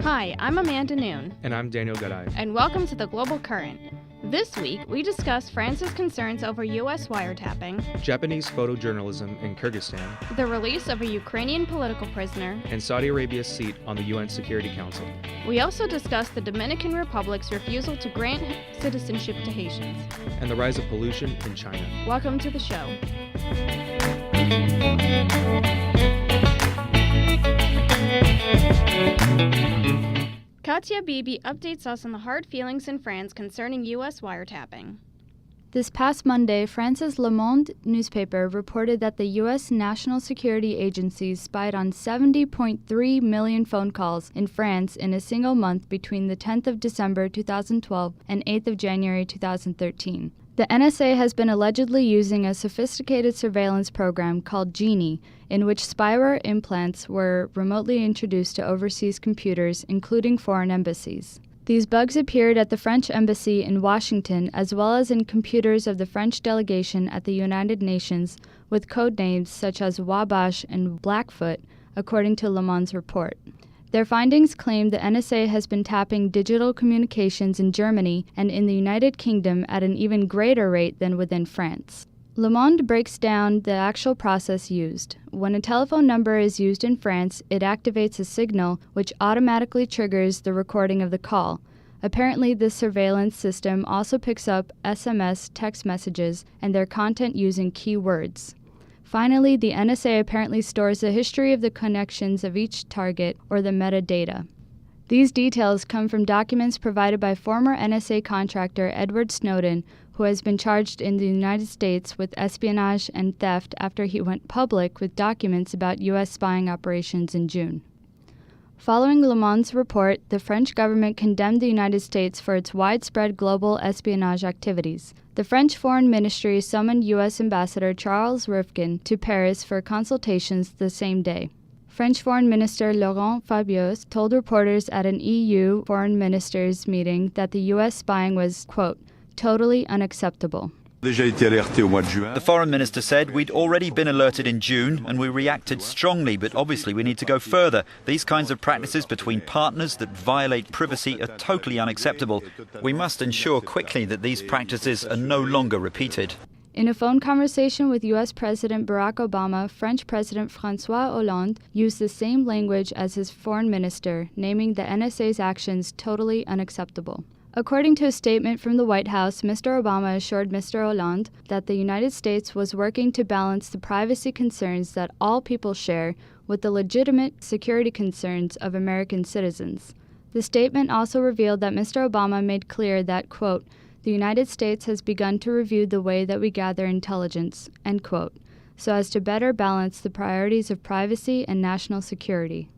Hi, I'm Amanda Noon. And I'm Daniel Garay. And welcome to the Global Current. This week, we discuss France's concerns over U.S. wiretapping, Japanese photojournalism in Kyrgyzstan, the release of a Ukrainian political prisoner, and Saudi Arabia's seat on the UN Security Council. We also discuss the Dominican Republic's refusal to grant citizenship to Haitians, and the rise of pollution in China. Welcome to the show. Katia Bibi updates us on the hard feelings in France concerning U.S. wiretapping. This past Monday, France's Le Monde newspaper reported that the U.S. National Security Agency spied on 70.3 million phone calls in France in a single month between the 10th of December 2012 and 8th of January 2013. The NSA has been allegedly using a sophisticated surveillance program called Genie, in which spyware implants were remotely introduced to overseas computers, including foreign embassies. These bugs appeared at the French embassy in Washington as well as in computers of the French delegation at the United Nations with code names such as Wabash and Blackfoot, according to Le Monde's report. Their findings claim the NSA has been tapping digital communications in Germany and in the United Kingdom at an even greater rate than within France. Le Monde breaks down the actual process used. When a telephone number is used in France, it activates a signal which automatically triggers the recording of the call. Apparently, this surveillance system also picks up SMS text messages and their content using keywords. Finally, the NSA apparently stores the history of the connections of each target, or the metadata. These details come from documents provided by former NSA contractor Edward Snowden, who has been charged in the United States with espionage and theft after he went public with documents about U.S. spying operations in June. Following Le Monde's report, the French government condemned the United States for its widespread global espionage activities. The French Foreign Ministry summoned U.S. Ambassador Charles Rifkin to Paris for consultations the same day. French Foreign Minister Laurent Fabius told reporters at an EU foreign ministers meeting that the U.S. spying was, quote, totally unacceptable. The foreign minister said we'd already been alerted in June and we reacted strongly, but obviously we need to go further. These kinds of practices between partners that violate privacy are totally unacceptable. We must ensure quickly that these practices are no longer repeated. In a phone conversation with U.S. President Barack Obama, French President François Hollande used the same language as his foreign minister, naming the NSA's actions totally unacceptable. According to a statement from the White House, Mr. Obama assured Mr. Hollande that the United States was working to balance the privacy concerns that all people share with the legitimate security concerns of American citizens. The statement also revealed that Mr. Obama made clear that, quote, the United States has begun to review the way that we gather intelligence, end quote, so as to better balance the priorities of privacy and national security.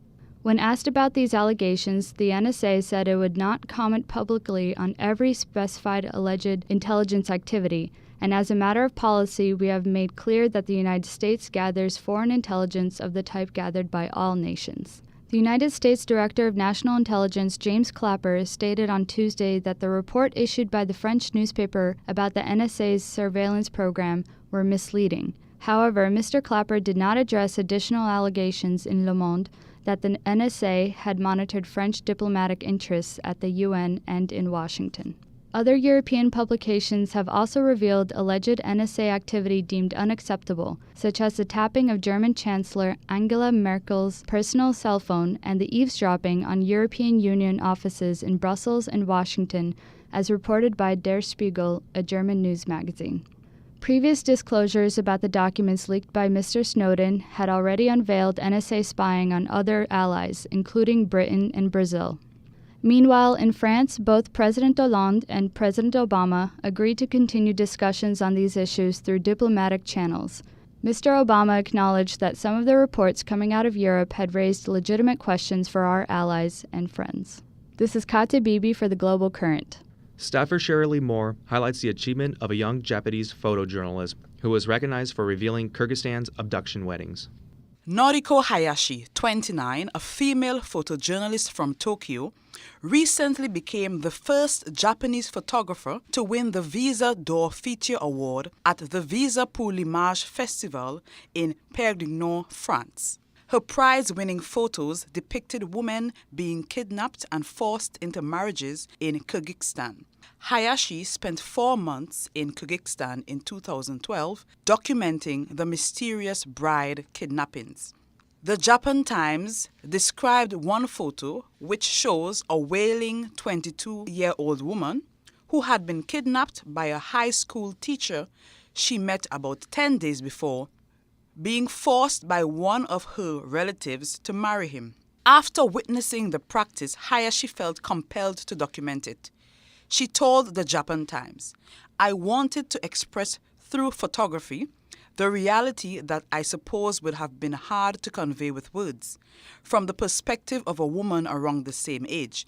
When asked about these allegations, the NSA said it would not comment publicly on every specified alleged intelligence activity, and as a matter of policy, we have made clear that the United States gathers foreign intelligence of the type gathered by all nations. The United States Director of National Intelligence, James Clapper, stated on Tuesday that the report issued by the French newspaper about the NSA's surveillance program were misleading. However, Mr. Clapper did not address additional allegations in Le Monde that the NSA had monitored French diplomatic interests at the UN and in Washington. Other European publications have also revealed alleged NSA activity deemed unacceptable, such as the tapping of German Chancellor Angela Merkel's personal cell phone and the eavesdropping on European Union offices in Brussels and Washington, as reported by Der Spiegel, a German news magazine. Previous disclosures about the documents leaked by Mr. Snowden had already unveiled NSA spying on other allies, including Britain and Brazil. Meanwhile, in France, both President Hollande and President Obama agreed to continue discussions on these issues through diplomatic channels. Mr. Obama acknowledged that some of the reports coming out of Europe had raised legitimate questions for our allies and friends. This is Katia Bibi for the Global Current. Staffer Shirley Moore highlights the achievement of a young Japanese photojournalist who was recognized for revealing Kyrgyzstan's abduction weddings. Noriko Hayashi, 29, a female photojournalist from Tokyo, recently became the first Japanese photographer to win the Visa d'Or Feature Award at the Visa pour l'Image Festival in Perpignan, France. Her prize-winning photos depicted women being kidnapped and forced into marriages in Kyrgyzstan. Hayashi spent 4 months in Kyrgyzstan in 2012 documenting the mysterious bride kidnappings. The Japan Times described one photo which shows a wailing 22-year-old woman who had been kidnapped by a high school teacher she met about 10 days before, being forced by one of her relatives to marry him. After witnessing the practice, Hayashi felt compelled to document it. She told the Japan Times, "I wanted to express through photography the reality that I suppose would have been hard to convey with words, from the perspective of a woman around the same age."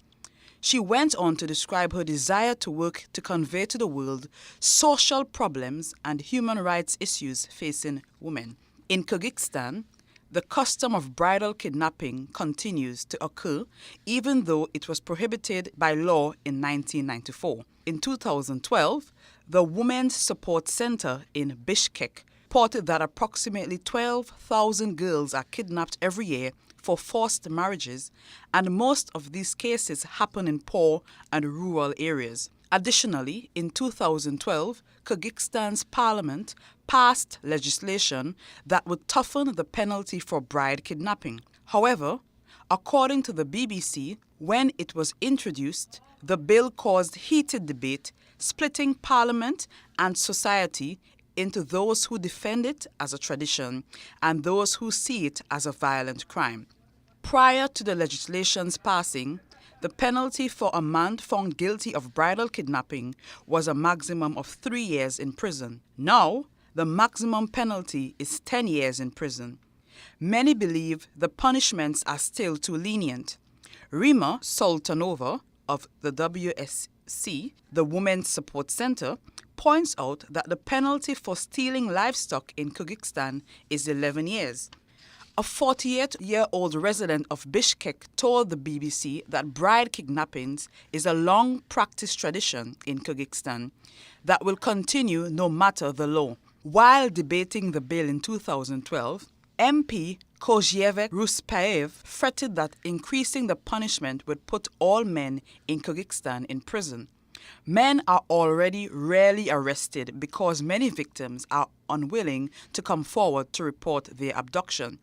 She went on to describe her desire to work to convey to the world social problems and human rights issues facing women. In Kyrgyzstan, the custom of bridal kidnapping continues to occur, even though it was prohibited by law in 1994. In 2012, the Women's Support Center in Bishkek reported that approximately 12,000 girls are kidnapped every year for forced marriages, and most of these cases happen in poor and rural areas. Additionally, in 2012, Kyrgyzstan's parliament passed legislation that would toughen the penalty for bride kidnapping. However, according to the BBC, when it was introduced, the bill caused heated debate, splitting parliament and society into those who defend it as a tradition and those who see it as a violent crime. Prior to the legislation's passing, the penalty for a man found guilty of bridal kidnapping was a maximum of 3 years in prison. Now, the maximum penalty is 10 years in prison. Many believe the punishments are still too lenient. Rima Sultanova of the WSC, the Women's Support Center, points out that the penalty for stealing livestock in Kyrgyzstan is 11 years. A 48-year-old resident of Bishkek told the BBC that bride kidnappings is a long-practiced tradition in Kyrgyzstan that will continue no matter the law. While debating the bill in 2012, MP Kozhevek Ruspaev fretted that increasing the punishment would put all men in Kyrgyzstan in prison. Men are already rarely arrested because many victims are unwilling to come forward to report their abduction.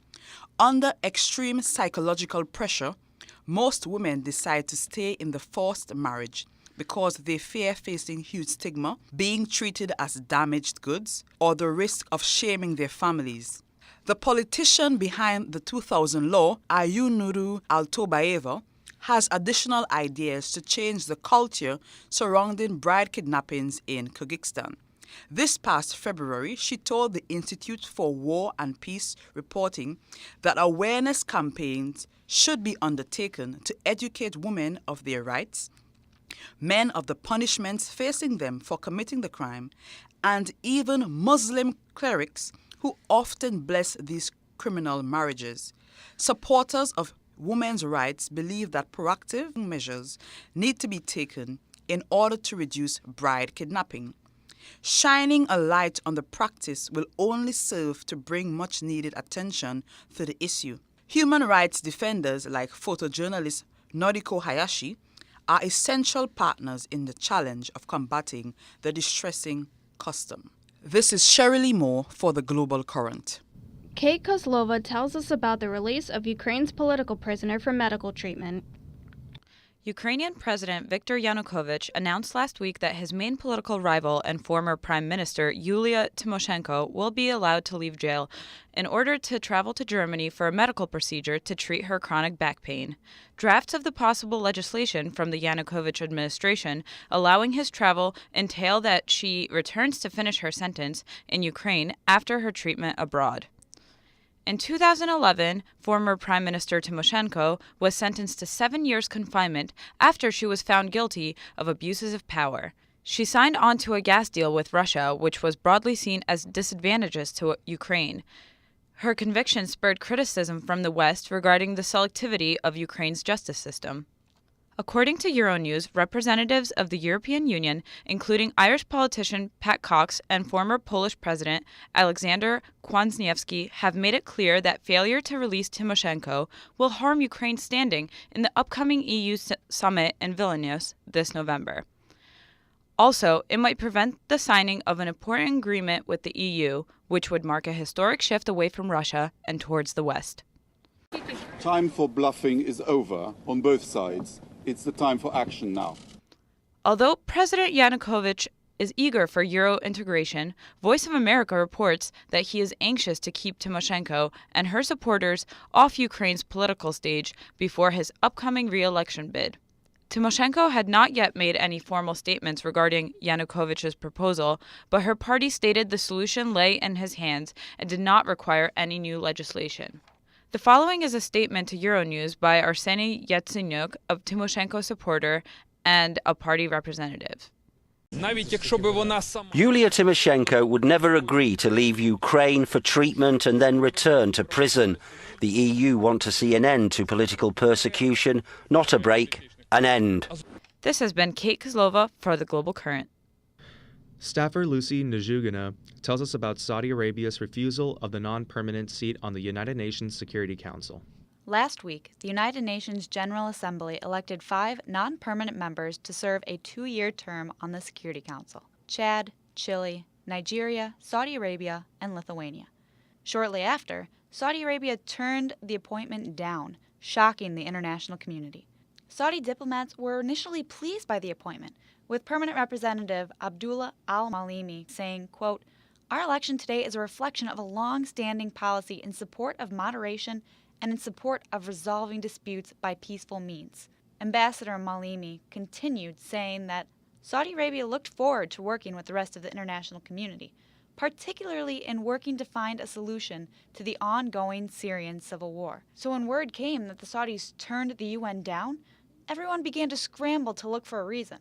Under extreme psychological pressure, most women decide to stay in the forced marriage because they fear facing huge stigma, being treated as damaged goods, or the risk of shaming their families. The politician behind the 2000 law, Ayunuru Altobaeva, has additional ideas to change the culture surrounding bride kidnappings in Kyrgyzstan. This past February, she told the Institute for War and Peace Reporting that awareness campaigns should be undertaken to educate women of their rights, men of the punishments facing them for committing the crime, and even Muslim clerics who often bless these criminal marriages. Supporters of women's rights believe that proactive measures need to be taken in order to reduce bride kidnapping. Shining a light on the practice will only serve to bring much-needed attention to the issue. Human rights defenders like photojournalist Noriko Hayashi are essential partners in the challenge of combating the distressing custom. This is Shirley Moore for the Global Current. Kate Kozlova tells us about the release of Ukraine's political prisoner for medical treatment. Ukrainian President Viktor Yanukovych announced last week that his main political rival and former Prime Minister Yulia Tymoshenko will be allowed to leave jail in order to travel to Germany for a medical procedure to treat her chronic back pain. Drafts of the possible legislation from the Yanukovych administration allowing his travel entail that she returns to finish her sentence in Ukraine after her treatment abroad. In 2011, former Prime Minister Tymoshenko was sentenced to 7 years confinement after she was found guilty of abuses of power. She signed on to a gas deal with Russia, which was broadly seen as disadvantageous to Ukraine. Her conviction spurred criticism from the West regarding the selectivity of Ukraine's justice system. According to Euronews, representatives of the European Union, including Irish politician Pat Cox and former Polish President Aleksander Kwaśniewski, have made it clear that failure to release Tymoshenko will harm Ukraine's standing in the upcoming EU summit in Vilnius this November. Also, it might prevent the signing of an important agreement with the EU, which would mark a historic shift away from Russia and towards the West. Time for bluffing is over on both sides. It's the time for action now. Although President Yanukovych is eager for Euro integration, Voice of America reports that he is anxious to keep Tymoshenko and her supporters off Ukraine's political stage before his upcoming re-election bid. Tymoshenko had not yet made any formal statements regarding Yanukovych's proposal, but her party stated the solution lay in his hands and did not require any new legislation. The following is a statement to Euronews by Arseny Yatsenyuk, a Tymoshenko supporter and a party representative. Yulia Tymoshenko would never agree to leave Ukraine for treatment and then return to prison. The EU want to see an end to political persecution, not a break, an end. This has been Kate Kozlova for the Global Current. Staffer Lucy Najugina tells us about Saudi Arabia's refusal of the non-permanent seat on the United Nations Security Council. Last week, the United Nations General Assembly elected 5 non-permanent members to serve a 2-year term on the Security Council: Chad, Chile, Nigeria, Saudi Arabia, and Lithuania. Shortly after, Saudi Arabia turned the appointment down, shocking the international community. Saudi diplomats were initially pleased by the appointment, with permanent representative Abdullah al-Malimi saying, quote, "Our election today is a reflection of a long-standing policy in support of moderation and in support of resolving disputes by peaceful means." Ambassador Malimi continued, saying that Saudi Arabia looked forward to working with the rest of the international community, particularly in working to find a solution to the ongoing Syrian civil war. So when word came that the Saudis turned the UN down, everyone began to scramble to look for a reason.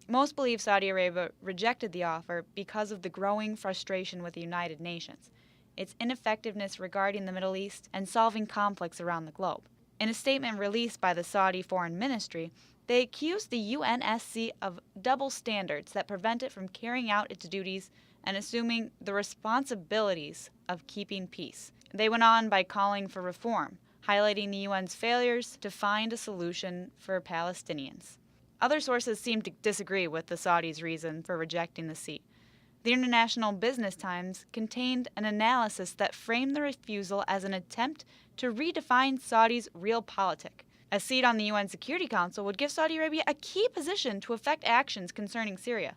Most believe Saudi Arabia rejected the offer because of the growing frustration with the United Nations, its ineffectiveness regarding the Middle East and solving conflicts around the globe. In a statement released by the Saudi Foreign Ministry, they accused the UNSC of double standards that prevent it from carrying out its duties and assuming the responsibilities of keeping peace. They went on by calling for reform, highlighting the UN's failures to find a solution for Palestinians. Other sources seem to disagree with the Saudis' reason for rejecting the seat. The International Business Times contained an analysis that framed the refusal as an attempt to redefine Saudi's realpolitik. A seat on the UN Security Council would give Saudi Arabia a key position to affect actions concerning Syria.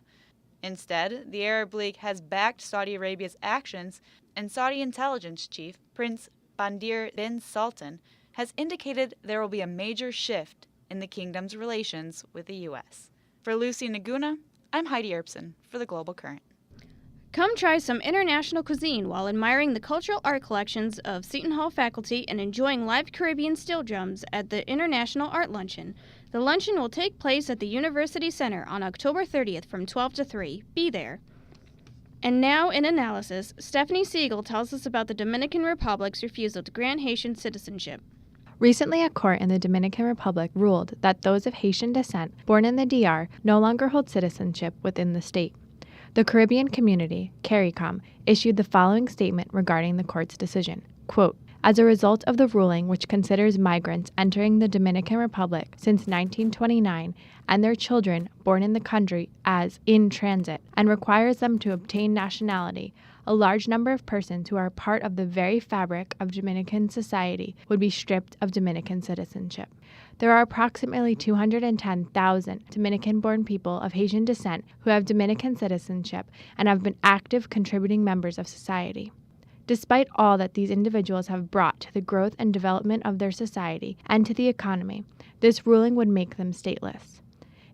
Instead, the Arab League has backed Saudi Arabia's actions, and Saudi intelligence chief, Prince Bandir bin Sultan, has indicated there will be a major shift in the kingdom's relations with the U.S. For Lucy Naguna, I'm Heidi Erbsen for the Global Current. Come try some international cuisine while admiring the cultural art collections of Seton Hall faculty and enjoying live Caribbean steel drums at the International Art Luncheon. The luncheon will take place at the University Center on October 30th from 12 to 3. Be there. And now, in analysis, Stephanie Siegel tells us about the Dominican Republic's refusal to grant Haitian citizenship. Recently, a court in the Dominican Republic ruled that those of Haitian descent born in the DR no longer hold citizenship within the state. The Caribbean community, CARICOM, issued the following statement regarding the court's decision. Quote, "As a result of the ruling which considers migrants entering the Dominican Republic since 1929 and their children born in the country as in transit and requires them to obtain nationality, a large number of persons who are part of the very fabric of Dominican society would be stripped of Dominican citizenship. There are approximately 210,000 Dominican-born people of Haitian descent who have Dominican citizenship and have been active contributing members of society. Despite all that these individuals have brought to the growth and development of their society and to the economy, this ruling would make them stateless.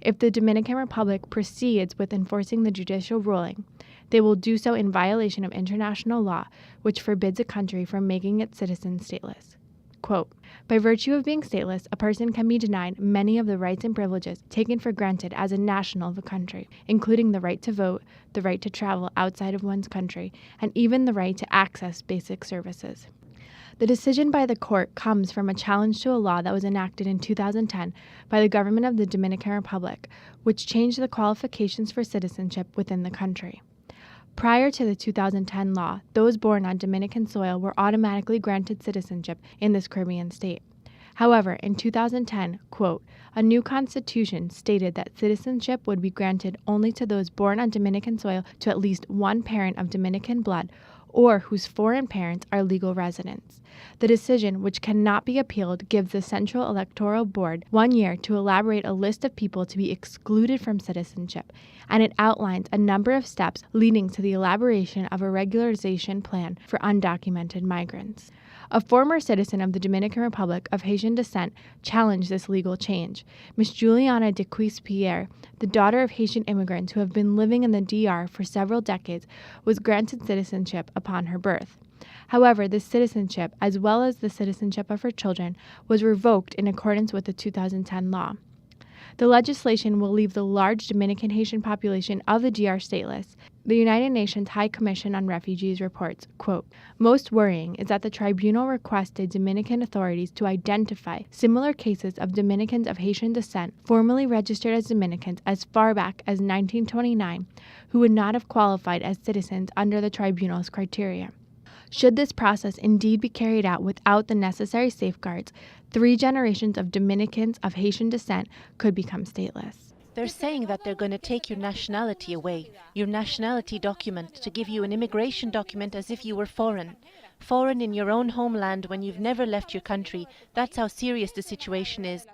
If the Dominican Republic proceeds with enforcing the judicial ruling, they will do so in violation of international law, which forbids a country from making its citizens stateless. Quote, "By virtue of being stateless, a person can be denied many of the rights and privileges taken for granted as a national of a country, including the right to vote, the right to travel outside of one's country, and even the right to access basic services. The decision by the court comes from a challenge to a law that was enacted in 2010 by the government of the Dominican Republic, which changed the qualifications for citizenship within the country. Prior to the 2010 law, those born on Dominican soil were automatically granted citizenship in this Caribbean state. However, in 2010, quote, a new constitution stated that citizenship would be granted only to those born on Dominican soil to at least one parent of Dominican blood or whose foreign parents are legal residents. The decision, which cannot be appealed, gives the Central Electoral Board 1 year to elaborate a list of people to be excluded from citizenship, and it outlines a number of steps leading to the elaboration of a regularization plan for undocumented migrants. A former citizen of the Dominican Republic of Haitian descent challenged this legal change. Ms. Juliana de Cuispierre, the daughter of Haitian immigrants who have been living in the DR for several decades, was granted citizenship upon her birth. However, this citizenship, as well as the citizenship of her children, was revoked in accordance with the 2010 law. The legislation will leave the large Dominican Haitian population of the DR stateless. The United Nations High Commission on Refugees reports, quote, most worrying is that the tribunal requested Dominican authorities to identify similar cases of Dominicans of Haitian descent formally registered as Dominicans as far back as 1929 who would not have qualified as citizens under the tribunal's criteria. Should this process indeed be carried out without the necessary safeguards, 3 generations of Dominicans of Haitian descent could become stateless. They're saying that they're going to take your nationality away, your nationality document, to give you an immigration document as if you were foreign. Foreign in your own homeland when you've never left your country. That's how serious the situation is.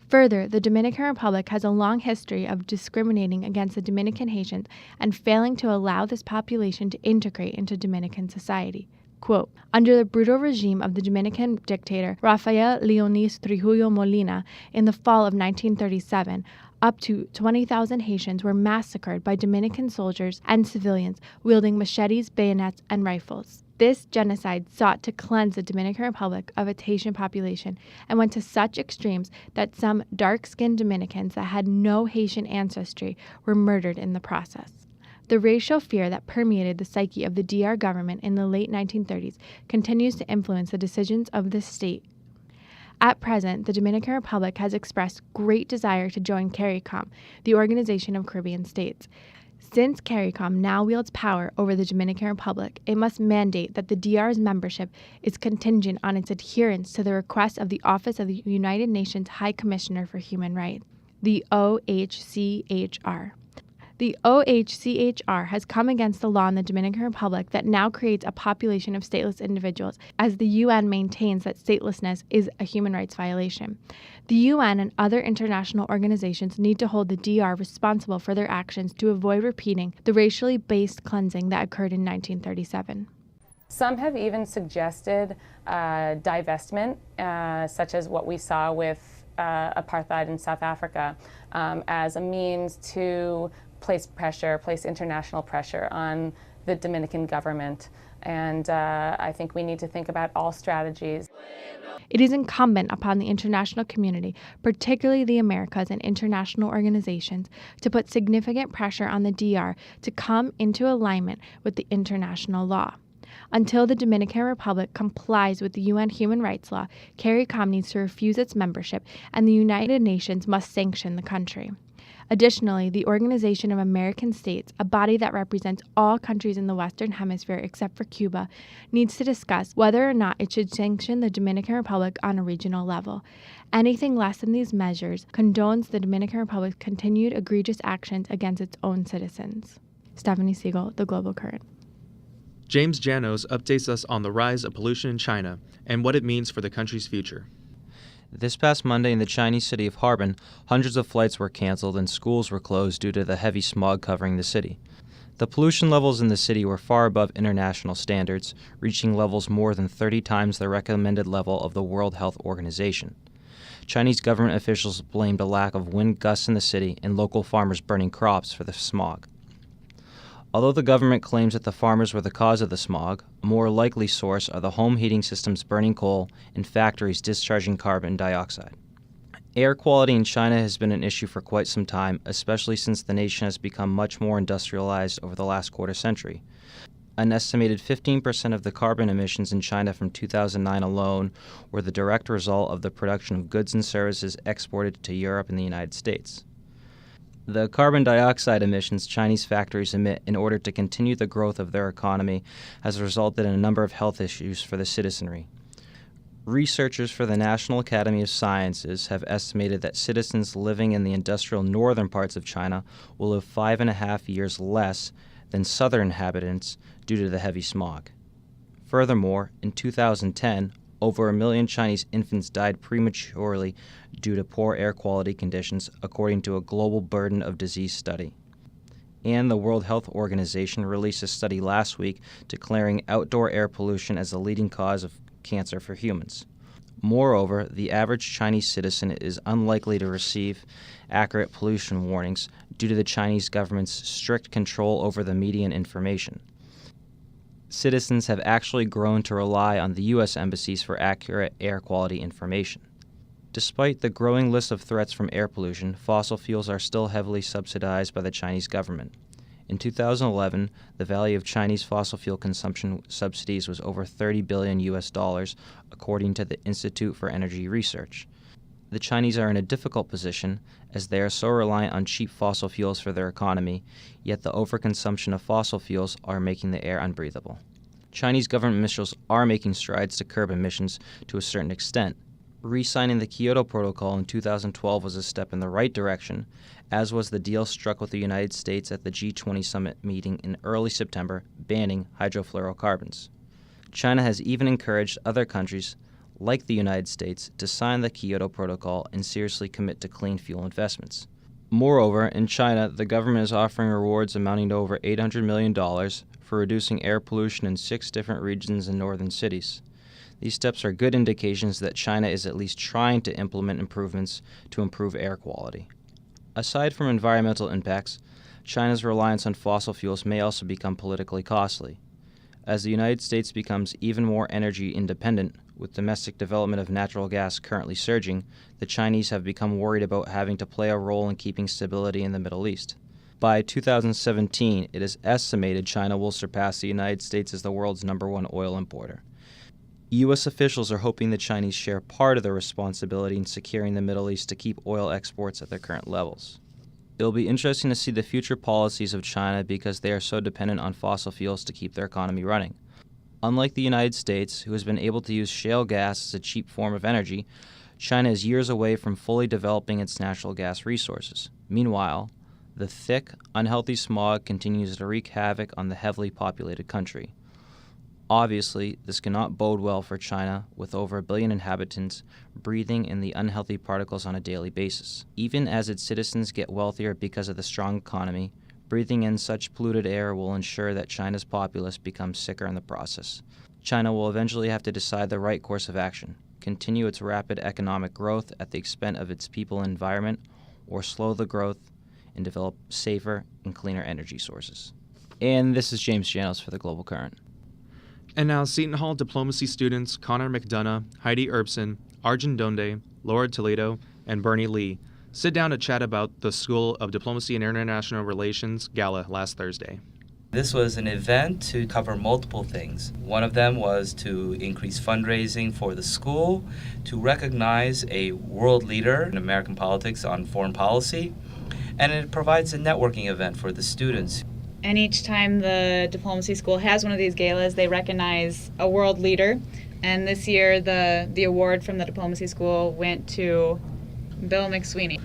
Further, the Dominican Republic has a long history of discriminating against the Dominican Haitians and failing to allow this population to integrate into Dominican society. Quote, under the brutal regime of the Dominican dictator Rafael Leonis Trujillo Molina in the fall of 1937, up to 20,000 Haitians were massacred by Dominican soldiers and civilians wielding machetes, bayonets, and rifles. This genocide sought to cleanse the Dominican Republic of its Haitian population and went to such extremes that some dark-skinned Dominicans that had no Haitian ancestry were murdered in the process. The racial fear that permeated the psyche of the DR government in the late 1930s continues to influence the decisions of this state. At present, the Dominican Republic has expressed great desire to join CARICOM, the Organization of Caribbean States. Since CARICOM now wields power over the Dominican Republic, it must mandate that the DR's membership is contingent on its adherence to the requests of the Office of the United Nations High Commissioner for Human Rights, the OHCHR. The OHCHR has come against the law in the Dominican Republic that now creates a population of stateless individuals, as the UN maintains that statelessness is a human rights violation. The UN and other international organizations need to hold the DR responsible for their actions to avoid repeating the racially based cleansing that occurred in 1937. Some have even suggested divestment, such as what we saw with apartheid in South Africa, as a means to place international pressure on the Dominican government. And I think we need to think about all strategies. It is incumbent upon the international community, particularly the Americas and international organizations, to put significant pressure on the DR to come into alignment with the international law. Until the Dominican Republic complies with the UN human rights law, CARICOM needs to refuse its membership, and the United Nations must sanction the country. Additionally, the Organization of American States, a body that represents all countries in the Western Hemisphere except for Cuba, needs to discuss whether or not it should sanction the Dominican Republic on a regional level. Anything less than these measures condones the Dominican Republic's continued egregious actions against its own citizens. Stephanie Siegel, The Global Current. James Janos updates us on the rise of pollution in China and what it means for the country's future. This past Monday in the Chinese city of Harbin, hundreds of flights were canceled and schools were closed due to the heavy smog covering the city. The pollution levels in the city were far above international standards, reaching levels more than 30 times the recommended level of the World Health Organization. Chinese government officials blamed a lack of wind gusts in the city and local farmers burning crops for the smog. Although the government claims that the farmers were the cause of the smog, a more likely source are the home heating systems burning coal and factories discharging carbon dioxide. Air quality in China has been an issue for quite some time, especially since the nation has become much more industrialized over the last quarter century. An estimated 15% of the carbon emissions in China from 2009 alone were the direct result of the production of goods and services exported to Europe and the United States. The carbon dioxide emissions Chinese factories emit in order to continue the growth of their economy has resulted in a number of health issues for the citizenry. Researchers for the National Academy of Sciences have estimated that citizens living in the industrial northern parts of China will live 5.5 years less than southern inhabitants due to the heavy smog. Furthermore, in 2010, over 1 million Chinese infants died prematurely due to poor air quality conditions, according to a global burden of disease study. And the World Health Organization released a study last week declaring outdoor air pollution as the leading cause of cancer for humans. Moreover, the average Chinese citizen is unlikely to receive accurate pollution warnings due to the Chinese government's strict control over the media and information. Citizens have actually grown to rely on the U.S. embassies for accurate air quality information. Despite the growing list of threats from air pollution, fossil fuels are still heavily subsidized by the Chinese government. In 2011, the value of Chinese fossil fuel consumption subsidies was over $30 billion US, according to the Institute for Energy Research. The Chinese are in a difficult position as they are so reliant on cheap fossil fuels for their economy, yet the overconsumption of fossil fuels are making the air unbreathable. Chinese government officials are making strides to curb emissions to a certain extent. Re-signing the Kyoto Protocol in 2012 was a step in the right direction, as was the deal struck with the United States at the G20 summit meeting in early September banning hydrofluorocarbons. China has even encouraged other countries, like the United States, to sign the Kyoto Protocol and seriously commit to clean fuel investments. Moreover, in China, the government is offering rewards amounting to over $800 million for reducing air pollution in 6 different regions in northern cities. These steps are good indications that China is at least trying to implement improvements to improve air quality. Aside from environmental impacts, China's reliance on fossil fuels may also become politically costly. As the United States becomes even more energy independent, with domestic development of natural gas currently surging, the Chinese have become worried about having to play a role in keeping stability in the Middle East. By 2017, it is estimated China will surpass the United States as the world's #1 oil importer. U.S. officials are hoping the Chinese share part of the responsibility in securing the Middle East to keep oil exports at their current levels. It will be interesting to see the future policies of China because they are so dependent on fossil fuels to keep their economy running. Unlike the United States, who has been able to use shale gas as a cheap form of energy, China is years away from fully developing its natural gas resources. Meanwhile, the thick, unhealthy smog continues to wreak havoc on the heavily populated country. Obviously, this cannot bode well for China, with over 1 billion inhabitants breathing in the unhealthy particles on a daily basis. Even as its citizens get wealthier because of the strong economy, breathing in such polluted air will ensure that China's populace becomes sicker in the process. China will eventually have to decide the right course of action: continue its rapid economic growth at the expense of its people and environment, or slow the growth and develop safer and cleaner energy sources. And this is James Janos for the Global Current. And now, Seton Hall diplomacy students Connor McDonough, Heidi Erbsen, Arjun Donde, Laura Toledo, and Bernie Lee sit down to chat about the School of Diplomacy and International Relations Gala last Thursday. This was an event to cover multiple things. One of them was to increase fundraising for the school, to recognize a world leader in American politics on foreign policy, and it provides a networking event for the students. And each time the diplomacy school has one of these galas, they recognize a world leader. And this year, the award from the diplomacy school went to Bill McSweeney.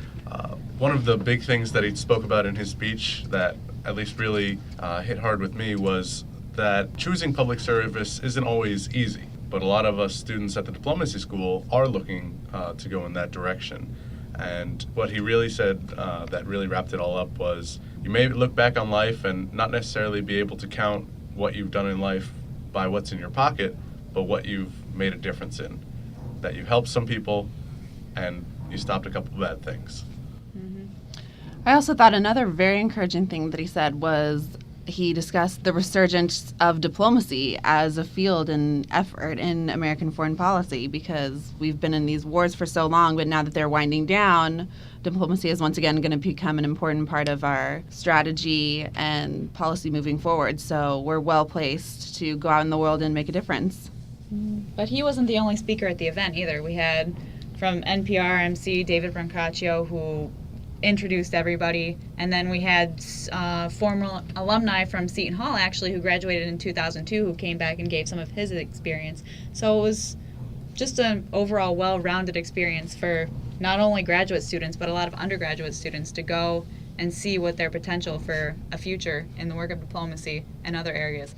One of the big things that he spoke about in his speech that at least really hit hard with me was that choosing public service isn't always easy. But a lot of us students at the diplomacy school are looking to go in that direction. And what he really said that really wrapped it all up was, you may look back on life and not necessarily be able to count what you've done in life by what's in your pocket, but what you've made a difference in. That you helped some people and you stopped a couple of bad things. I also thought another very encouraging thing that he said was he discussed the resurgence of diplomacy as a field and effort in American foreign policy, because we've been in these wars for so long, but now that they're winding down, diplomacy is once again going to become an important part of our strategy and policy moving forward. So we're well placed to go out in the world and make a difference. But he wasn't the only speaker at the event either. We had from NPR MC David Brancaccio, who introduced everybody, and then we had former alumni from Seton Hall, actually, who graduated in 2002, who came back and gave some of his experience. So it was just an overall well-rounded experience for not only graduate students, but a lot of undergraduate students to go and see what their potential for a future in the work of diplomacy and other areas.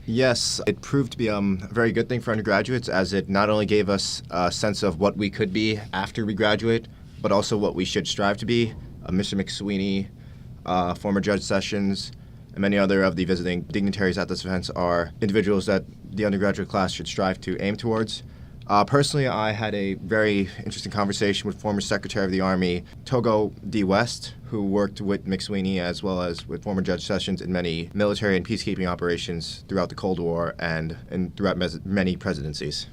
Yes, it proved to be a very good thing for undergraduates, as it not only gave us a sense of what we could be after we graduate, but also what we should strive to be. Mr. McSweeney, former Judge Sessions, and many other of the visiting dignitaries at this event are individuals that the undergraduate class should strive to aim towards. Personally, I had a very interesting conversation with former Secretary of the Army, Togo D. West, who worked with McSweeney as well as with former Judge Sessions in many military and peacekeeping operations throughout the Cold War and throughout many presidencies.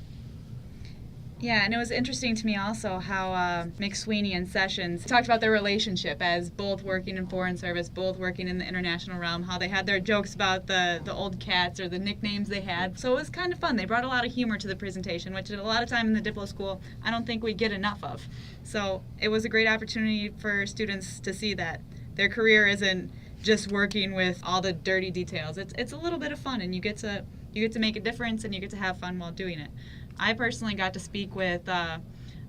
Yeah, and it was interesting to me also how McSweeney and Sessions talked about their relationship as both working in foreign service, both working in the international realm, how they had their jokes about the old cats or the nicknames they had. So it was kind of fun. They brought a lot of humor to the presentation, which a lot of time in the Diplo School I don't think we get enough of. So it was a great opportunity for students to see that their career isn't just working with all the dirty details. It's a little bit of fun, and you get to make a difference, and you get to have fun while doing it. I personally got to speak with a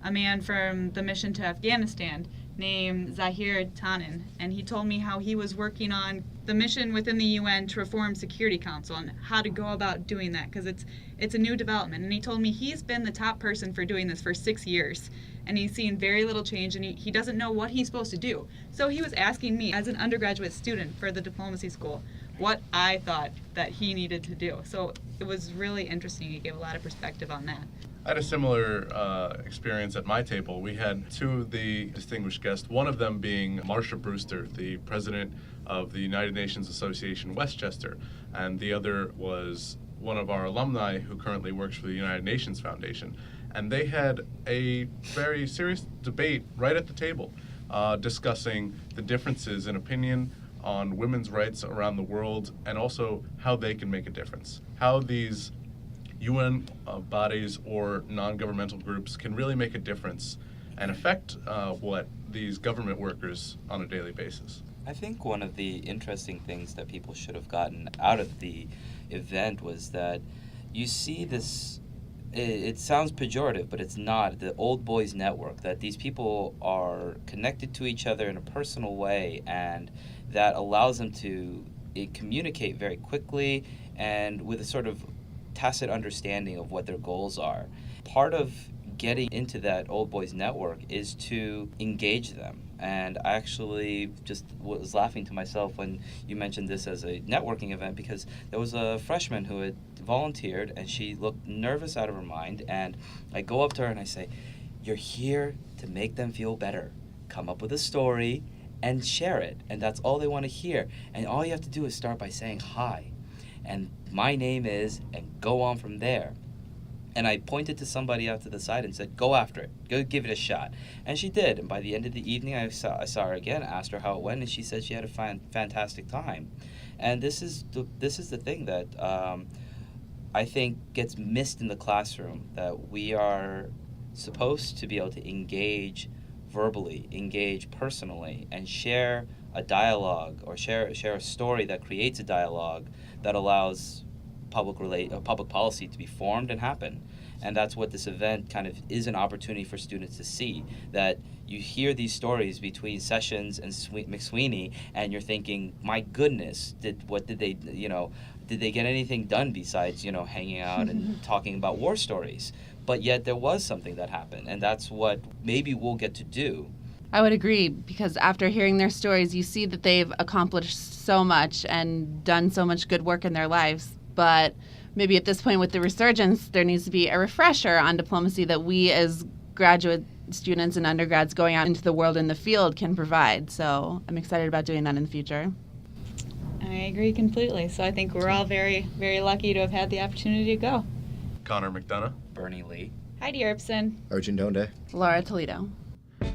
man from the mission to Afghanistan named Zahir Tanin, and he told me how he was working on the mission within the UN to reform Security Council and how to go about doing that, because it's a new development. And he told me he's been the top person for doing this for 6 years, and he's seen very little change, and he doesn't know what he's supposed to do. So he was asking me, as an undergraduate student for the diplomacy school, what I thought that he needed to do. So it was really interesting. He gave a lot of perspective on that. I had a similar experience at my table. We had two of the distinguished guests, one of them being Marcia Brewster, the president of the United Nations Association Westchester, and the other was one of our alumni who currently works for the United Nations Foundation. And they had a very serious debate right at the table, discussing the differences in opinion on women's rights around the world, and also how they can make a difference. How these UN bodies or non-governmental groups can really make a difference and affect what these government workers on a daily basis. I think one of the interesting things that people should have gotten out of the event was that you see this, it sounds pejorative, but it's not, the old boys network, that these people are connected to each other in a personal way, and that allows them to communicate very quickly and with a sort of tacit understanding of what their goals are. Part of getting into that old boys network is to engage them. And I actually just was laughing to myself when you mentioned this as a networking event, because there was a freshman who had volunteered and she looked nervous out of her mind, and I go up to her and I say, "You're here to make them feel better. Come up with a story and share it." And that's all they want to hear. And all you have to do is start by saying hi. And my name is, and go on from there. And I pointed to somebody out to the side and said, "Go after it. Go give it a shot." And she did. And by the end of the evening, I saw her again, asked her how it went, and she said she had a fantastic time. And this is the thing that I think gets missed in the classroom, that we are supposed to be able to engage verbally, engage personally, and share a dialogue or share a story that creates a dialogue that allows public policy to be formed and happen. And that's what this event kind of is, an opportunity for students to see, that you hear these stories between Sessions and McSweeney, and you're thinking, my goodness, did they get anything done besides, hanging out and talking about war stories? But yet there was something that happened, and that's what maybe we'll get to do. I would agree, because after hearing their stories, you see that they've accomplished so much and done so much good work in their lives. But maybe at this point with the resurgence, there needs to be a refresher on diplomacy that we as graduate students and undergrads going out into the world in the field can provide. So I'm excited about doing that in the future. I agree completely. So I think we're all very, very lucky to have had the opportunity to go. Connor McDonough. Bernie Lee. Heidi Erbsen. Arjun Donde. Laura Toledo.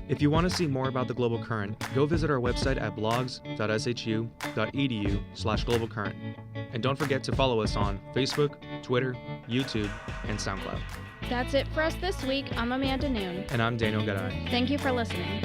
If you want to see more about the Global Current, go visit our website at blogs.shu.edu/globalcurrent. And don't forget to follow us on Facebook, Twitter, YouTube, and SoundCloud. That's it for us this week. I'm Amanda Noon. And I'm Daniel Garay. Thank you for listening.